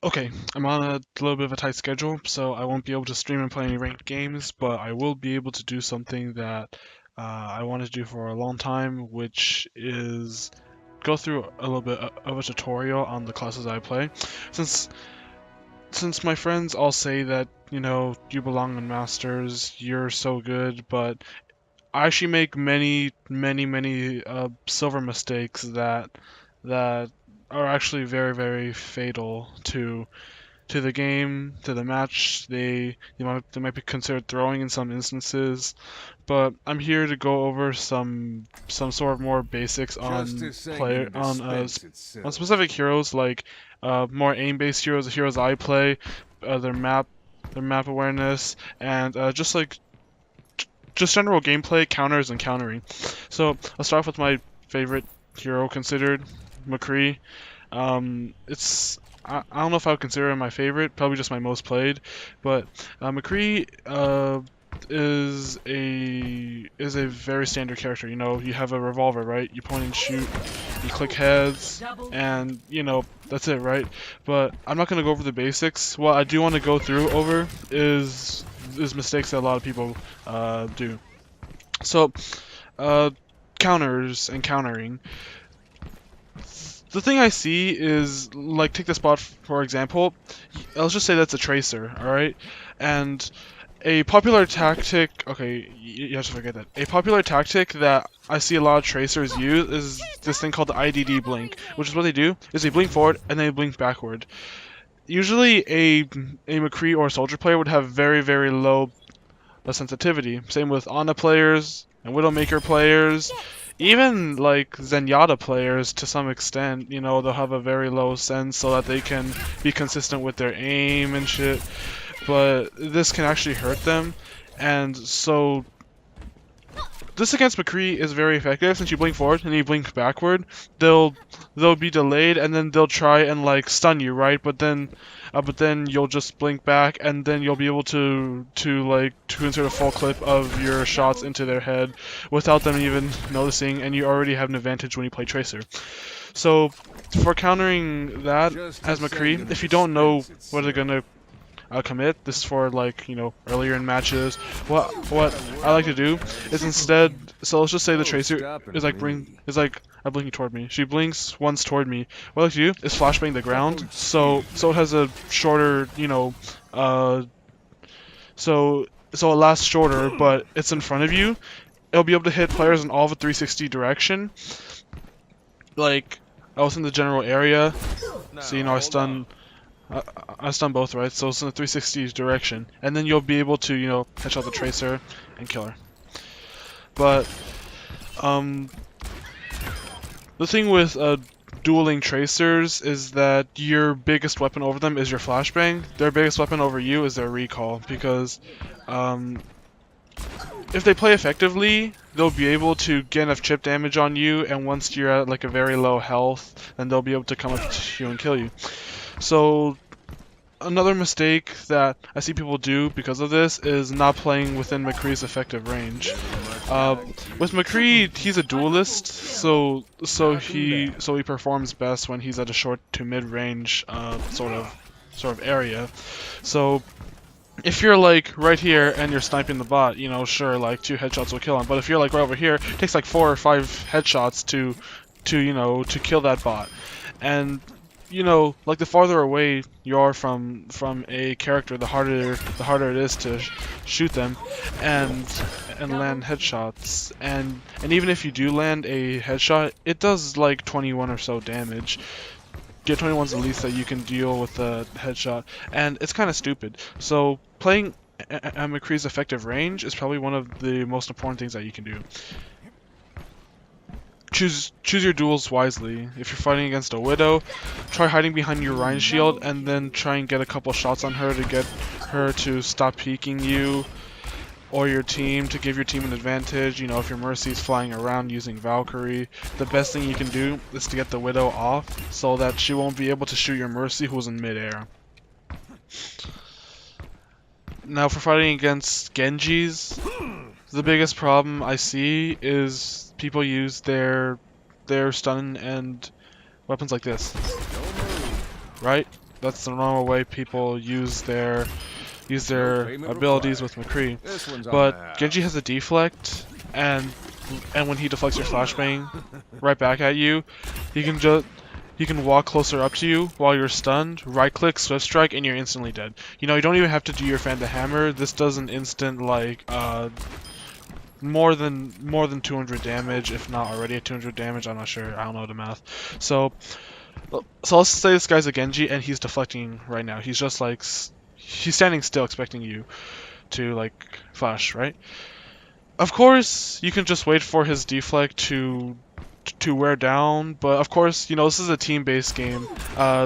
Okay, I'm on a little bit of a tight schedule, so I won't be able to stream and play any ranked games, but I will be able to do something that I wanted to do for a long time, which is go through a little bit of a tutorial on the classes I play. Since since my friends all say that, you belong in Masters, you're so good, but I actually make many silver mistakes that are actually very fatal to the game, to the match. They might be considered throwing in some instances, but I'm here to go over some sort of more basics on Justice ain't player gonna dispense on itself. specific heroes, like more aim-based heroes, the heroes I play, their map awareness, and just general gameplay, counters, and countering. So I'll start off with my favorite hero considered, McCree. I don't know if I would consider him my favorite, probably just my most played, but McCree is a very standard character. You have a revolver, right? You point and shoot, you click heads, and that's it, right? But I'm not gonna go over the basics. What I do want to go through over is mistakes that a lot of people do. So, uh, counters and countering. The thing I see is, like, take the spot for example. Let's just say that's a tracer, alright? And a popular tactic, okay, you have to forget that. A popular tactic that I see a lot of tracers use is this thing called the IDD blink, which is what they do, is they blink forward and they blink backward. Usually a McCree or a soldier player would have very low sensitivity. Same with Ana players and Widowmaker players. Even like Zenyatta players to some extent, they'll have a very low sense so that they can be consistent with their aim and shit. But this can actually hurt them. And so this against McCree is very effective. Since you blink forward and you blink backward, they'll be delayed and then they'll try and like stun you, right? But then you'll just blink back and then you'll be able to insert a full clip of your shots into their head without them even noticing, and you already have an advantage when you play Tracer. So for countering that as Justice ain't McCree, gonna if you don't know dispense what they're itself. gonna commit. This is for earlier in matches. What I like to do is instead. So let's just say the No tracer is stopping like me. blinking toward me. She blinks once toward me. What I like to do is flashbang the ground. Double So it has a shorter uh so it lasts shorter, but it's in front of you. It'll be able to hit players in all of a 360 direction. Like I was in the general area, so Now, I hold on. I stun both, right? So it's in the 360 direction, and then you'll be able to, headshot the tracer and kill her. But um, the thing with dueling tracers is that your biggest weapon over them is your flashbang. Their biggest weapon over you is their recall, because um, if they play effectively, they'll be able to get enough chip damage on you, and once you're at like a very low health, then they'll be able to come up to you and kill you. So another mistake that I see people do because of this is not playing within McCree's effective range. Uh, with McCree, he's a duelist, so he performs best when he's at a short to mid range sort of area. So if you're like right here and you're sniping the bot, sure, like 2 headshots will kill him. But if you're like right over here, it takes like 4 or 5 headshots to kill that bot. And like the farther away you are from a character, the harder it is to shoot them and land headshots. And even if you do land a headshot, it does like 21 or so damage. Get 21's the least that you can deal with a headshot, and it's kind of stupid. So playing at McCree's effective range is probably one of the most important things that you can do. Choose your duels wisely. If you're fighting against a Widow, try hiding behind your Rhine shield and then try and get a couple shots on her to get her to stop peeking you or your team, to give your team an advantage. If your Mercy's flying around using Valkyrie, the best thing you can do is to get the Widow off so that she won't be able to shoot your Mercy who's in midair. Now for fighting against Genjis, the biggest problem I see is people use their stun and weapons like this, Don't move. right? That's the normal way people use their abilities with McCree. But Genji has a deflect, and when he deflects your flashbang right back at you, he can walk closer up to you while you're stunned, right click, swift strike, and you're instantly dead. You know, you don't even have to do your fan to hammer. This does an instant like more than 200 damage, if not already at 200 damage. I'm not sure. I don't know the math. So let's say this guy's a Genji and he's deflecting right now. He's just like he's standing still expecting you to like flash, right? Of course, you can just wait for his deflect to wear down, but of course, you know, this is a team-based game.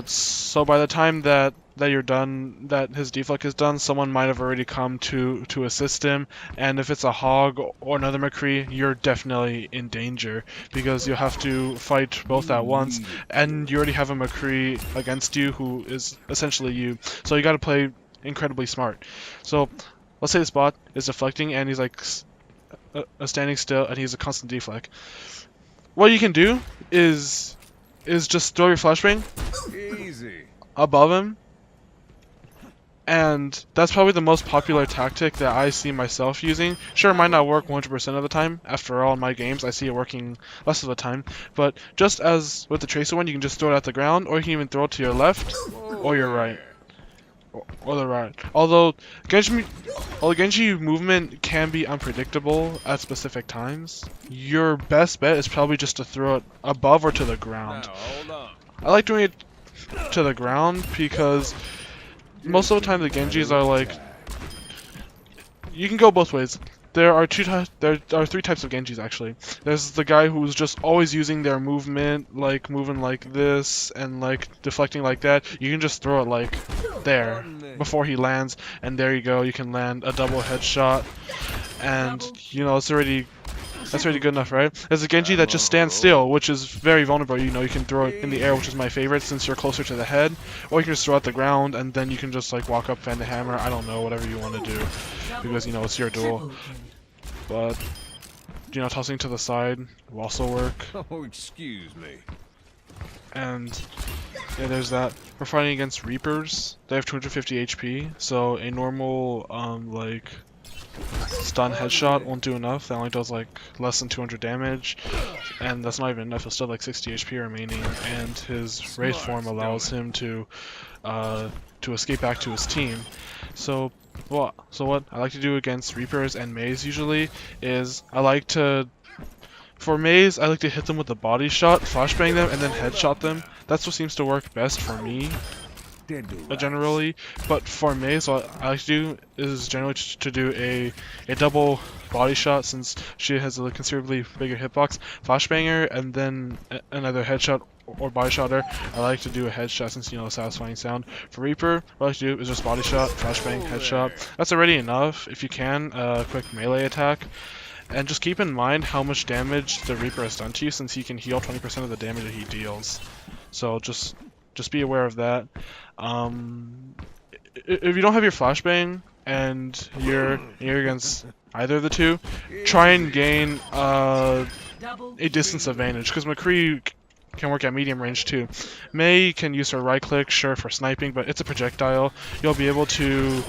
So by the time that you're done, that his deflect is done, someone might have already come to assist him, and if it's a Hog or another McCree, you're definitely in danger, because you'll have to fight both at once, and you already have a McCree against you who is essentially you, so you gotta play incredibly smart. So, let's say this bot is deflecting, and he's like standing still, and he's a constant deflect. What you can do is just throw your flashbang above him, and that's probably the most popular tactic that I see myself using. Sure, it might not work 100% of the time. After all, in my games, I see it working less of the time. But just as with the Tracer one, you can just throw it at the ground, or you can even throw it to your left or your right. Or the right. Although Genji movement can be unpredictable at specific times, your best bet is probably just to throw it above or to the ground. I like doing it to the ground because most of the time the Genjis are like, you can go both ways. There are three types of Genjis actually. There's the guy who's just always using their movement, like moving like this and like deflecting like that. You can just throw it like there before he lands, and there you go. You can land a double headshot, and you know that's already good enough, right? There's a Genji that just stands still, which is very vulnerable. You know, you can throw it in the air, which is my favorite since you're closer to the head, or you can just throw it at the ground, and then you can just like walk up, fan the hammer. I don't know, whatever you want to do, because you know it's your duel. But you know, tossing to the side will also work. Oh, excuse me. And yeah, there's that. We're fighting against Reapers. They have 250 HP, so a normal like stun headshot won't do enough. That only does like less than 200 damage, and that's not even enough. It's still like 60 HP remaining, and his Wraith form allows him to escape back to his team. So what I like to do against Reapers and Maze usually is for Maze, I like to hit them with a body shot, flashbang them, and then headshot them. That's what seems to work best for me, generally. But for Maze, what I like to do is generally to do a double body shot, since she has a considerably bigger hitbox. Flashbanger, and then another headshot or body shotter. I like to do a headshot since, you know, a satisfying sound. For Reaper, what I like to do is just body shot, flashbang, headshot. That's already enough. If you can, quick melee attack. And just keep in mind how much damage the Reaper has done to you, since he can heal 20% of the damage that he deals. So just be aware of that. If you don't have your flashbang and you're against either of the two, try and gain a distance advantage, because McCree can work at medium range too. Mei can use her right click, sure, for sniping, but it's a projectile. You'll be able to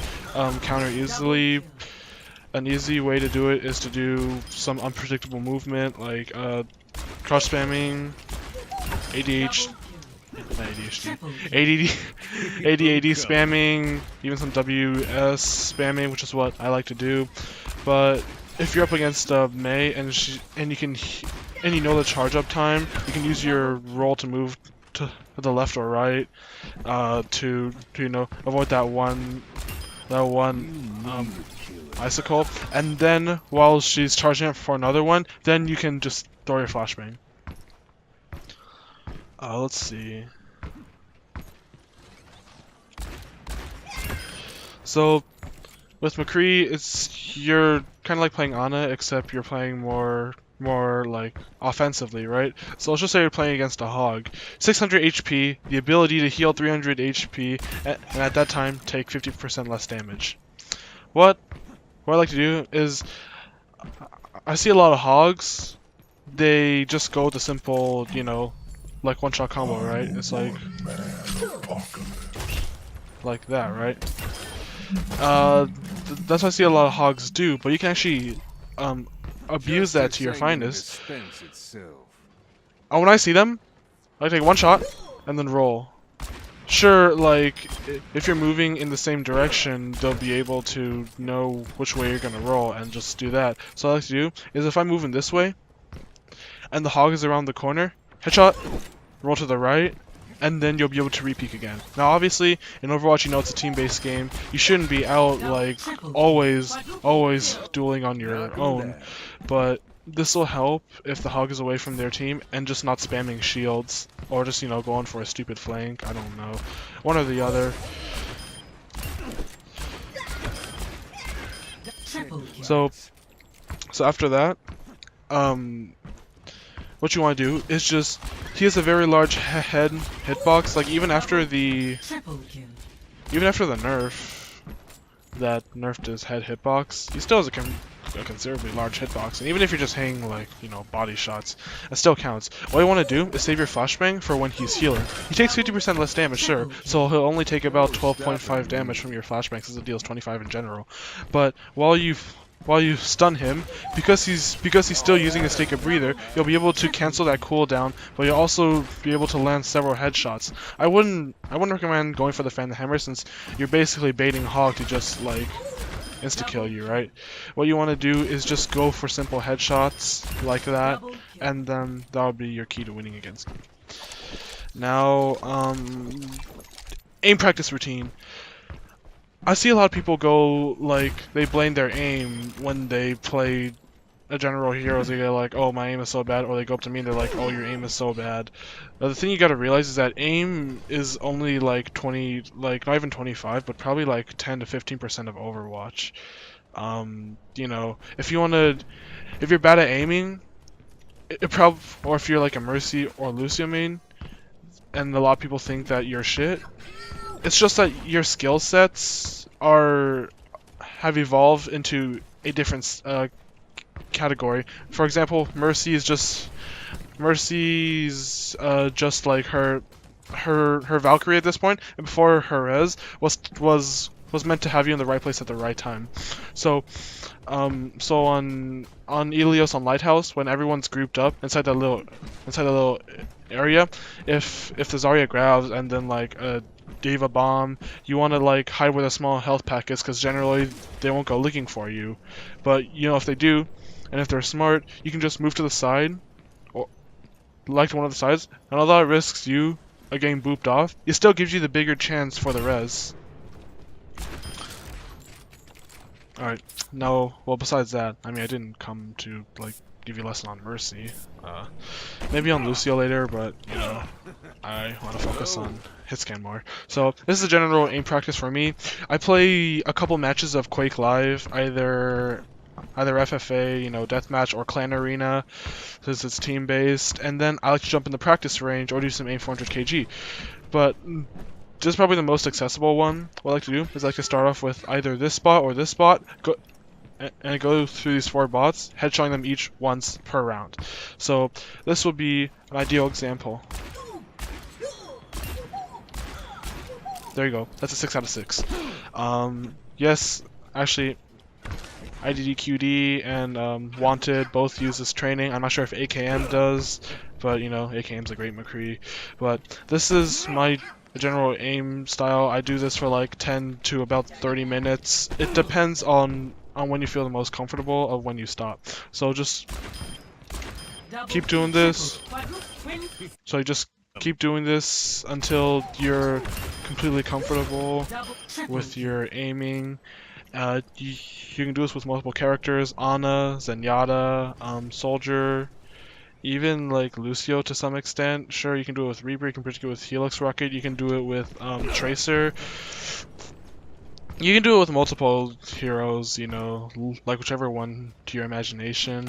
counter easily. An easy way to do it is to do some unpredictable movement, like crouch spamming, ADD spamming, even some WS spamming, which is what I like to do. But if you're up against Mei and you know the charge up time, you can use your roll to move to the left or right to you know, avoid that one icicle, and then while she's charging up for another one, then you can just throw your flashbang. Let's see. So with McCree, you're kind of like playing Ana, except you're playing more like offensively, right? So let's just say you're playing against a Hog. 600 HP, the ability to heal 300 HP, and at that time take 50% less damage. What I like to do is, I see a lot of Hogs, they just go with the simple, you know, like one-shot combo, right? It's like like that, right? That's what I see a lot of hogs do, but you can actually abuse that to your finest. When I see them, I take one shot and then roll. Sure, like, if you're moving in the same direction, they'll be able to know which way you're gonna roll and just do that. So what I like to do is if I'm moving this way, and the hog is around the corner, headshot, roll to the right, and then you'll be able to re-peek again. Now obviously, in Overwatch you know it's a team-based game, you shouldn't be out, like, always dueling on your own, but this will help if the hog is away from their team and just not spamming shields, or just, you know, going for a stupid flank, I don't know. One or the other. So after that, what you want to do is just, he has a very large hitbox, like even after the nerf that nerfed his head hitbox, he still has a considerably large hitbox, and even if you're just hitting, like, you know, body shots, it still counts. What you want to do is save your flashbang for when he's healing. He takes 50% less damage, sure, so he'll only take about 12.5 damage from your flashbang since it deals 25 in general. But while you stun him, because he's still using his take a breather, you'll be able to cancel that cooldown, but you'll also be able to land several headshots. I wouldn't recommend going for the Phantom Hammer since you're basically baiting Hog to just, like, insta-kill you, right? What you want to do is just go for simple headshots like that, and then that'll be your key to winning against me. Now, aim practice routine. I see a lot of people go, like, they blame their aim when they play a general hero. They go like, oh, my aim is so bad, or they go up to me and they're like, oh, your aim is so bad. The thing you gotta realize is that aim is only like 20, like not even 25, but probably like 10 to 15% of Overwatch. You know, if you're bad at aiming, or if you're like a Mercy or Lucio main, and a lot of people think that you're shit, it's just that your skill sets have evolved into a different category. For example, Mercy's just like her Valkyrie at this point, and before her res was meant to have you in the right place at the right time. So on Elios on Lighthouse, when everyone's grouped up inside that little area, if the Zarya grabs and then like a Diva bomb, you want to like hide where the small health pack is, because generally they won't go looking for you. But you know, if they do, and if they're smart, you can just move to the side, or like to one of the sides, and although it risks you getting booped off, it still gives you the bigger chance for the res. Alright, now, well, besides that, I mean, I didn't come to, like, give you a lesson on Mercy. Maybe on Lucio later, but, you know, I want to focus on Hitscan more. So, this is a general aim practice for me. I play a couple matches of Quake Live, either FFA, you know, deathmatch, or Clan Arena, since it's team-based, and then I like to jump in the practice range or do some aim 400 kg. But this is probably the most accessible one. What I like to do is I like to start off with either this spot or this spot, and go through these 4 bots, headshotting them each once per round. So this would be an ideal example. There you go. That's a 6 out of 6. Yes, actually, IDDQD and Wanted both use this training. I'm not sure if AKM does, but you know, AKM's a great McCree. But this is my general aim style. I do this for like 10 to about 30 minutes. It depends on when you feel the most comfortable of when you stop. So just keep doing this. So you just keep doing this until you're completely comfortable with your aiming. You can do this with multiple characters: Ana, Zenyatta, Soldier, even like Lucio to some extent. Sure, you can do it with Reaper, you can particularly with Helix Rocket, you can do it with Tracer. You can do it with multiple heroes, you know, like whichever one to your imagination.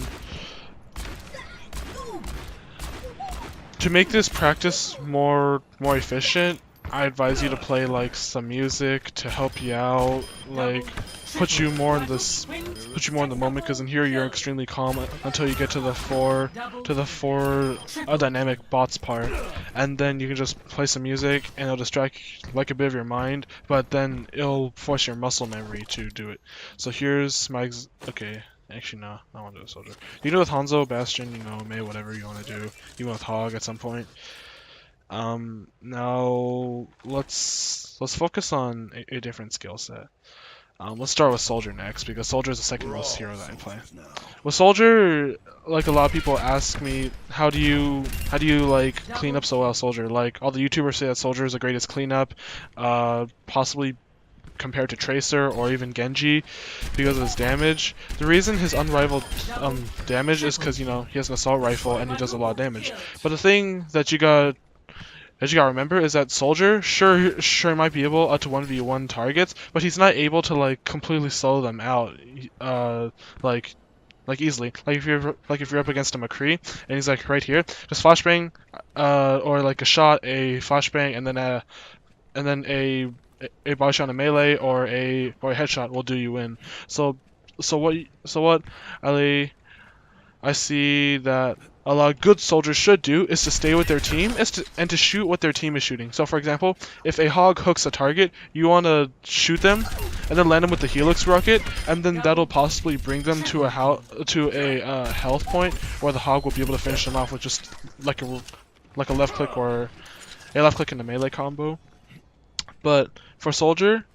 To make this practice more efficient, I advise you to play like some music to help you out, like put you more in the moment, because in here you're extremely calm until you get to the four dynamic bots part, and then you can just play some music and it'll distract like a bit of your mind, but then it'll force your muscle memory to do it. So here's my okay. Actually, no, I want to do a soldier. You do with Hanzo, Bastion, Mei, whatever you want to do. Even with Hog at some point. Now let's focus on a different skill set. Let's start with Soldier next, because Soldier is the second most hero that I play. With Soldier, like a lot of people ask me, how do you like clean up so well, Soldier? Like all the YouTubers say that Soldier is the greatest cleanup, possibly compared to Tracer or even Genji because of his damage. The reason his unrivaled damage is because he has an assault rifle and he does a lot of damage. But the thing that you gotta remember is that Soldier, sure might be able to 1v1 targets, but he's not able to like completely slow them out, like easily. Like if you're up against a McCree and he's like right here, just flashbang, or like a shot, a flashbang, and then a body shot in a melee or a headshot will do you in. So what I see that a lot of good soldiers should do is to stay with their team and to shoot what their team is shooting. So for example, if a hog hooks a target, you want to shoot them and then land them with the helix rocket, and then that'll possibly bring them to a health point where the hog will be able to finish them off with just like a left click or a left click in the melee combo. But for Soldier,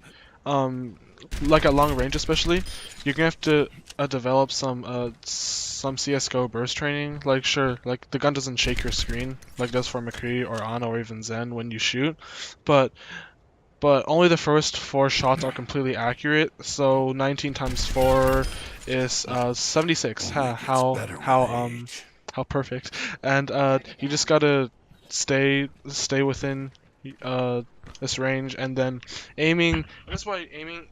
like at long range especially, you're gonna have to develop some CS:GO burst training. Like sure, like the gun doesn't shake your screen like it does for McCree or Ana or even Zen when you shoot, but only the first 4 shots are completely accurate. So 19 times 4 is 76. How perfect. And you just gotta stay within this range, and then aiming. That's why aiming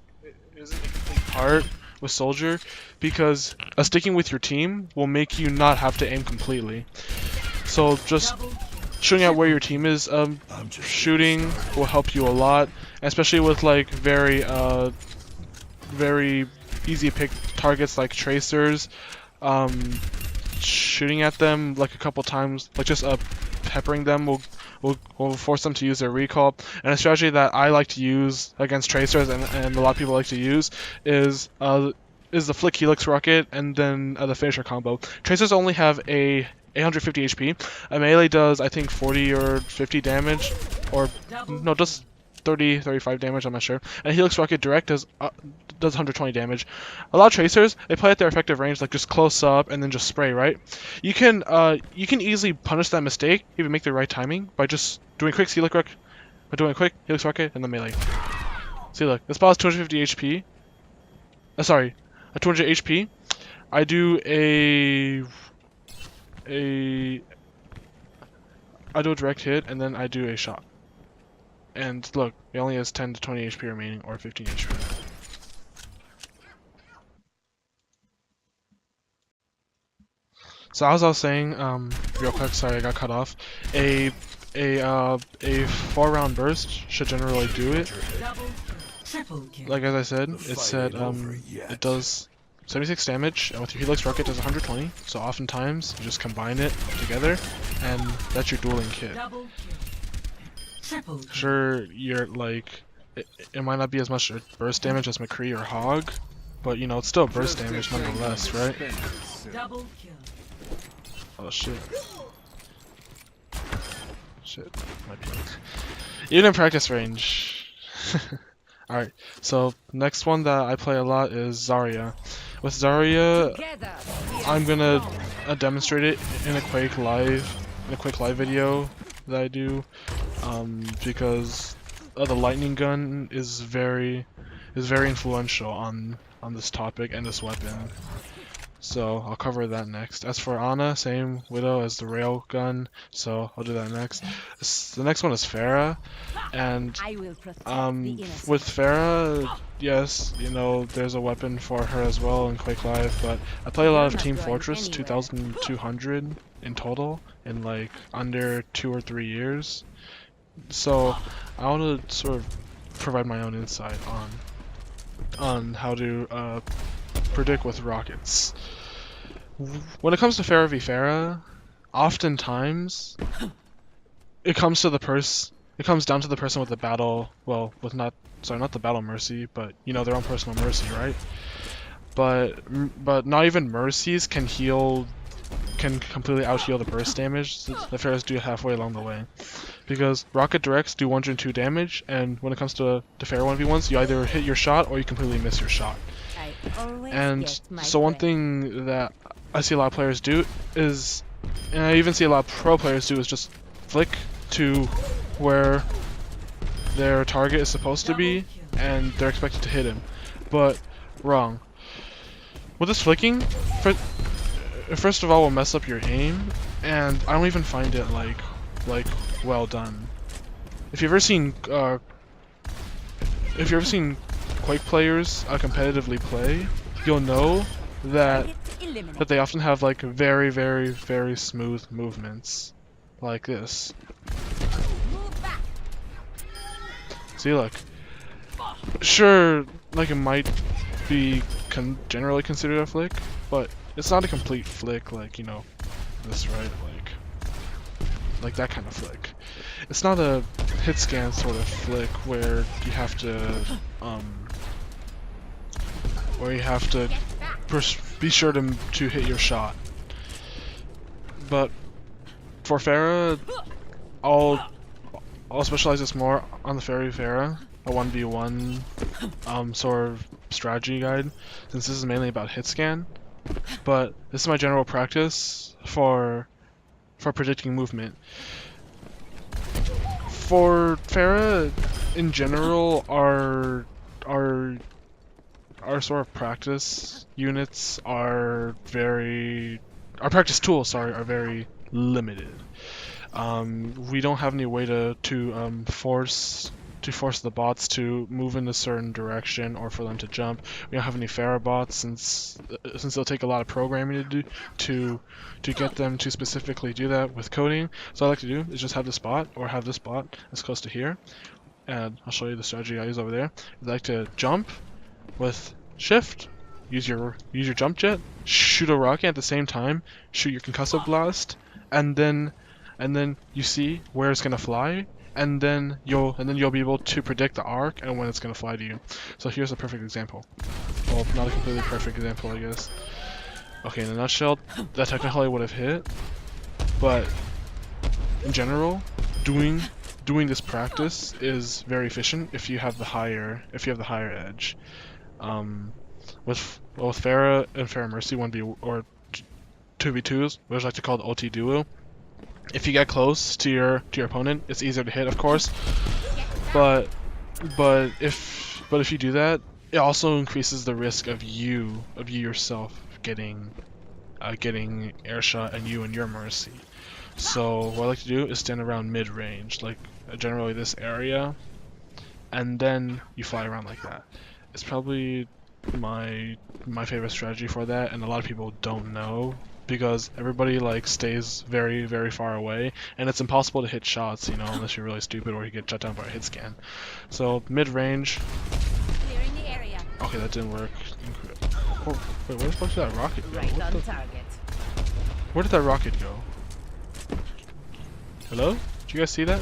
isn't a complete part with Soldier, because sticking with your team will make you not have to aim completely. So just showing out where your team is shooting will help you a lot, especially with like very easy to pick targets like tracers. Shooting at them like a couple times, like just peppering them will force them to use their recall. And a strategy that I like to use against tracers and a lot of people like to use is the flick helix rocket and then the finisher combo. Tracers only have a 850 HP. A melee does I think 40 or 50 damage, or no, just 30, 35 damage, I'm not sure. And helix rocket direct does 120 damage. A lot of tracers, they play at their effective range, like just close up and then just spray, right? You can easily punish that mistake if you make the right timing by just doing quick helix rocket and then melee. See, look, this boss 250 HP. Sorry, 200 HP. I do a direct hit and then I do a shot. And look, it only has 10 to 20 HP remaining, or 15 HP. So as I was saying, real quick, sorry I got cut off. A 4-round burst should generally do it. Like as I said, it does 76 damage, and with your helix rocket does 120. So oftentimes you just combine it together, and that's your dueling kit. Sure, you're like, it might not be as much burst damage as McCree or Hog, but it's still burst damage nonetheless, right? Oh shit. Might be. Even in practice range. Alright, so next one that I play a lot is Zarya. With Zarya, I'm gonna demonstrate it in a quick live video that I do, because the lightning gun is very influential on this topic and this weapon. So I'll cover that next. As for Ana, same Widow as the rail gun, so I'll do that next. The next one is Pharah, and with Pharah, yes, there's a weapon for her as well in Quake Live, but I play a lot of Team Fortress 2200 in total in like under 2 or 3 years. So I want to sort of provide my own insight on how to predict with rockets. When it comes to Pharah v Pharah, oftentimes it comes to the it comes down to the person with the battle, well, with not the battle mercy, but you know, their own personal mercy, right? But not even mercies can completely out heal the burst damage that the Pharahs do halfway along the way. Because rocket directs do 102 damage, and when it comes to Pharah 1v1s, you either hit your shot or you completely miss your shot. And so one thing that I see a lot of players do is, and I even see a lot of pro players do, is just flick to where their target is supposed to be, and they're expected to hit him. But wrong. With this flicking, first of all, will mess up your aim, and I don't even find it like well done. If you've ever seen Quake players competitively play, you'll know that they often have like very, very, very smooth movements, like this. See, look. Sure, like it might be generally considered a flick, but it's not a complete flick, like, you know, this, right? Like that kind of flick. It's not a hit scan sort of flick where you have to be sure to hit your shot. But for Pharah, I'll specialize this more on the Pharah, a 1v1 sort of strategy guide, since this is mainly about hit scan. But this is my general practice for predicting movement. For Pharah, in general, our sort of practice units are our practice tools are very limited. We don't have any way to force the bots to move in a certain direction or for them to jump. We don't have any Pharah bots since it'll take a lot of programming to get them to specifically do that with coding. So all I like to do is just have this bot as close to here, and I'll show you the strategy I use over there. I like to jump with shift, use your jump jet, shoot a rocket at the same time, shoot your concussive blast, and then you see where it's gonna fly. And then you'll be able to predict the arc and when it's gonna fly to you. So here's a perfect example. Well, not a completely perfect example, I guess. Okay, in a nutshell, that technically would have hit, but in general, doing this practice is very efficient if you have the higher edge. With Pharah and Pharah Mercy 1v or 2v2s, which I like to call the OT duo. If you get close to your opponent, it's easier to hit, of course. But if you do that, it also increases the risk of you yourself getting air shot and your mercy. So what I like to do is stand around mid range, like generally this area, and then you fly around like that. It's probably my favorite strategy for that, and a lot of people don't know, because everybody like stays very, very far away, and it's impossible to hit shots, you know, unless you're really stupid or you get shut down by a hit scan. So mid-range. Okay, that didn't work. Oh, wait, where the fuck did that rocket go? Where did that rocket go? Hello? Did you guys see that?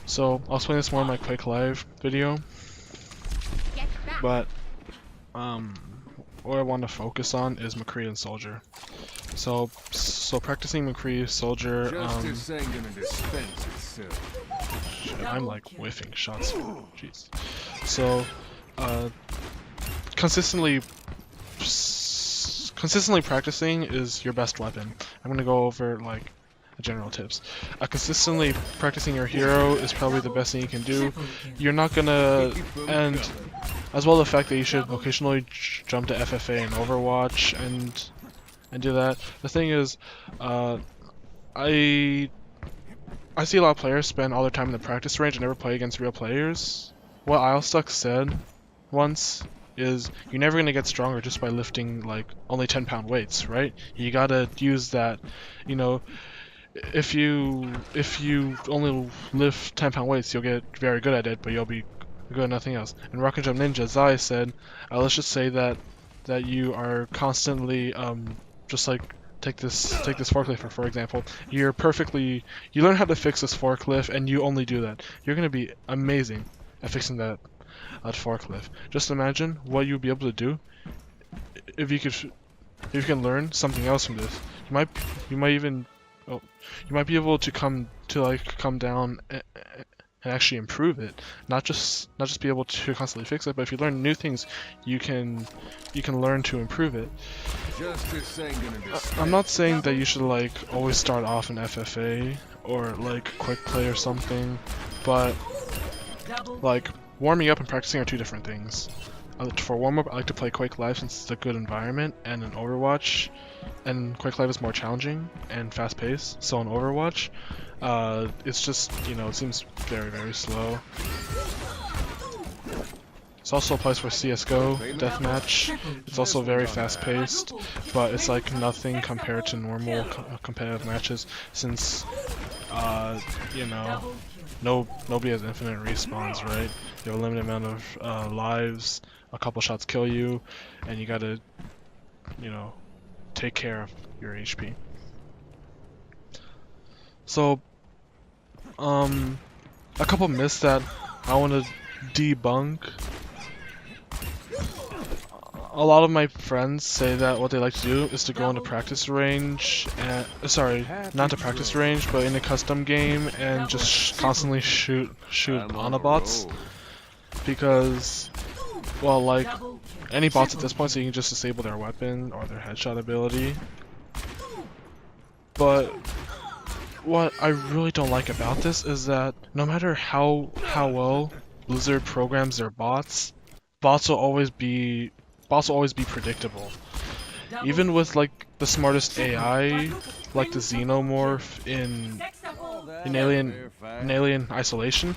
So I'll explain this more in my Quake Live video. But what I want to focus on is McCree and Soldier. So practicing McCree, Soldier. Shit, I'm like whiffing shots. Jeez. So consistently practicing is your best weapon. I'm gonna go over like general tips. Consistently practicing your hero is probably the best thing you can do. You're not gonna, and as well the fact that you should occasionally jump to FFA and Overwatch and do that. The thing is, I see a lot of players spend all their time in the practice range and never play against real players. What Ilestuck said once is you're never gonna get stronger just by lifting like only 10-pound weights, right? You gotta use that, you know, if you only lift 10-pound weights, you'll get very good at it, but you'll be good at nothing else. In Rocket Jump Ninja, Zai said, let's just say that you are constantly just like take this forklift for example. You learn how to fix this forklift, and you only do that. You're gonna be amazing at fixing that forklift. Just imagine what you'd be able to do if you can learn something else from this. You might even you might be able to come down and actually improve it. Not just be able to constantly fix it, but if you learn new things, you can learn to improve it. I'm not saying that you should like always start off in FFA or like quick play or something, but like warming up and practicing are two different things. For warm-up, I like to play Quake Live since it's a good environment, and in Overwatch, and Quake Live is more challenging and fast-paced, so in Overwatch, it's just, you know, it seems very, very slow. It also applies for CSGO, Deathmatch. It's also very fast-paced, but it's like nothing compared to normal competitive matches, since, you know, nobody has infinite respawns, right? You have a limited amount of lives, a couple shots kill you, and you gotta, you know, take care of your HP. So, a couple myths that I want to debunk. A lot of my friends say that what they like to do is to go into practice range, and sorry, not to practice range, but in a custom game and just constantly shoot Anabots, because, well, like any bots at this point, so you can just disable their weapon or their headshot ability. But what I really don't like about this is that no matter how well Blizzard programs their bots will always be predictable. Even with like the smartest AI, like the Xenomorph in Alien Isolation,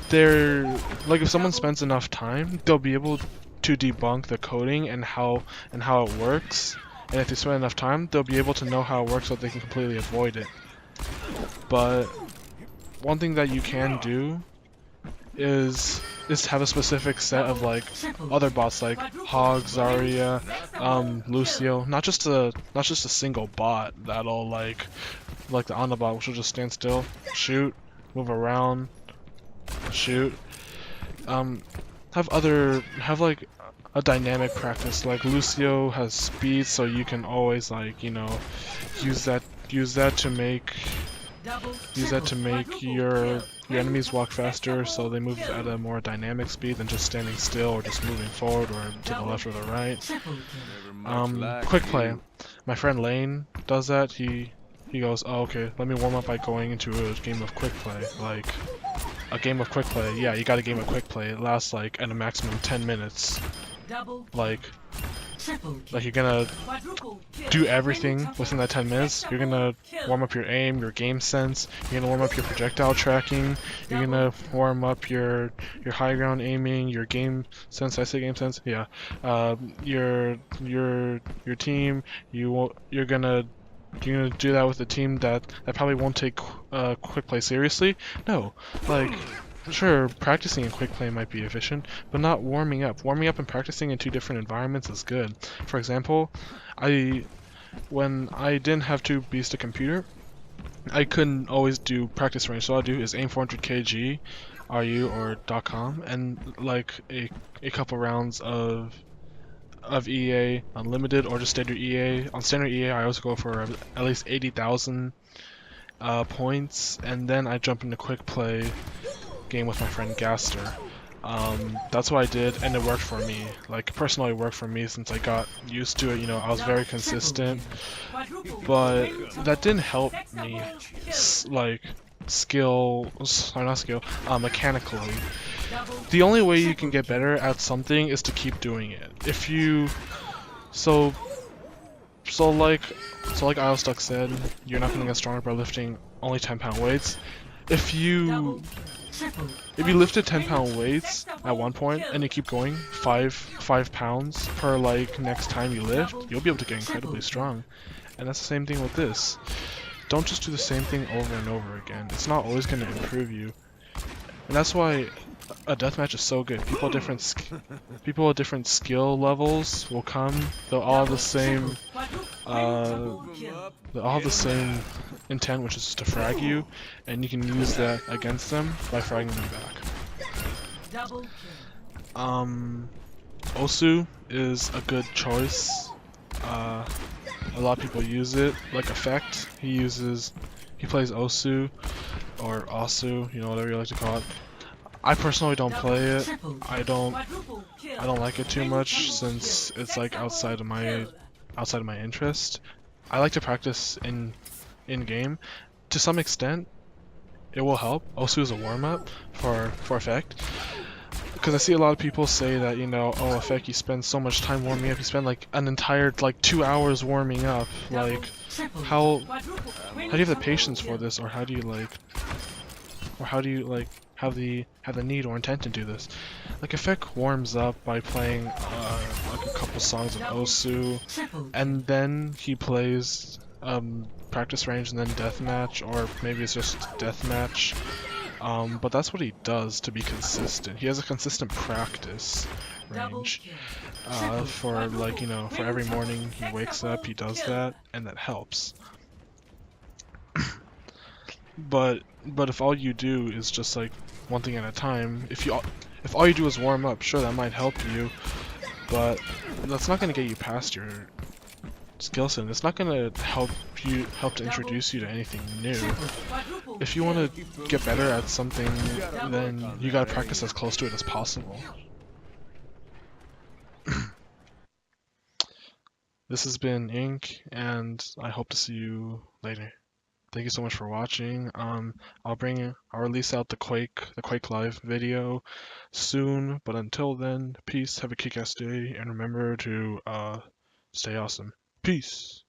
they're like, if someone spends enough time, they'll be able to debunk the coding and how it works. And if they spend enough time, they'll be able to know how it works so they can completely avoid it. But one thing that you can do is have a specific set of like other bots like Hog, Zarya, Lucio, not just a single bot that'll like the Anabot, which will just stand still, shoot, move around, shoot. Have like a dynamic practice. Like Lucio has speed, so you can always, like, you know, use that to make your enemies walk faster, so they move at a more dynamic speed than just standing still or just moving forward or to the left or the right. Quick play. My friend Lane does that. He goes, oh, okay, let me warm up by going into a game of quick play. Like, a game of quick play, yeah, you got a game of quick play. It lasts like at a maximum 10 minutes. Like you're gonna do everything within that 10 minutes. You're gonna warm up your aim, your game sense. You're gonna warm up your projectile tracking. You're gonna warm up your high ground aiming, your game sense. I say game sense, yeah. Your team. You're gonna do that with a team that probably won't take quick play seriously. No, like. Sure, practicing in quick play might be efficient, but not warming up. Warming up and practicing in two different environments is good. For example, when I didn't have to beast a computer, I couldn't always do practice range. So all I do is aim 400 kg, RU or .com, and like a couple rounds of EA unlimited or just standard EA. On standard EA, I always go for at least 80,000 points, and then I jump into quick play game with my friend Gaster. That's what I did, and it worked for me. Like, personally, it worked for me since I got used to it. You know, I was very consistent, but that didn't help me, like, mechanically. The only way you can get better at something is to keep doing it. If you, so like IOStuck said, you're not gonna get stronger by lifting only 10-pound weights. if you lifted 10-pound weights at one point and you keep going 5 pounds per like next time you lift, you'll be able to get incredibly strong. And that's the same thing with this. Don't just do the same thing over and over again. It's not always going to improve you. And that's why a deathmatch is so good. People at different skill levels will come. They'll all have the same intent, which is just to frag you, and you can use that against them by fragging them back. Osu is a good choice. A lot of people use it, like Effect. He plays Osu, or Osu, you know, whatever you like to call it. I personally don't play it. I don't like it too much since it's like outside of my interest. I like to practice in game. To some extent, it will help. Osu is a warm up for Effect. Because I see a lot of people say that, you know, oh, Effect, you spend so much time warming up. You spend like an entire 2 hours warming up. Like, how do you have the patience for this, or how do you have the need or intent to do this? Like, Effect warms up by playing like a couple songs of Osu, and then he plays practice range and then deathmatch, or maybe it's just deathmatch. But that's what he does to be consistent. He has a consistent practice range. For like, you know, for every morning he wakes up, he does that, and that helps. But if all you do is just like one thing at a time, if all you do is warm up, sure, that might help you, but that's not gonna get you past your skill set. It's not gonna help to introduce you to anything new. If you want to get better at something, then you gotta practice as close to it as possible. This has been Ink, and I hope to see you later. Thank you so much for watching. I'll release out the Quake Live video soon, but until then, peace, have a kick-ass day, and remember to stay awesome. Peace!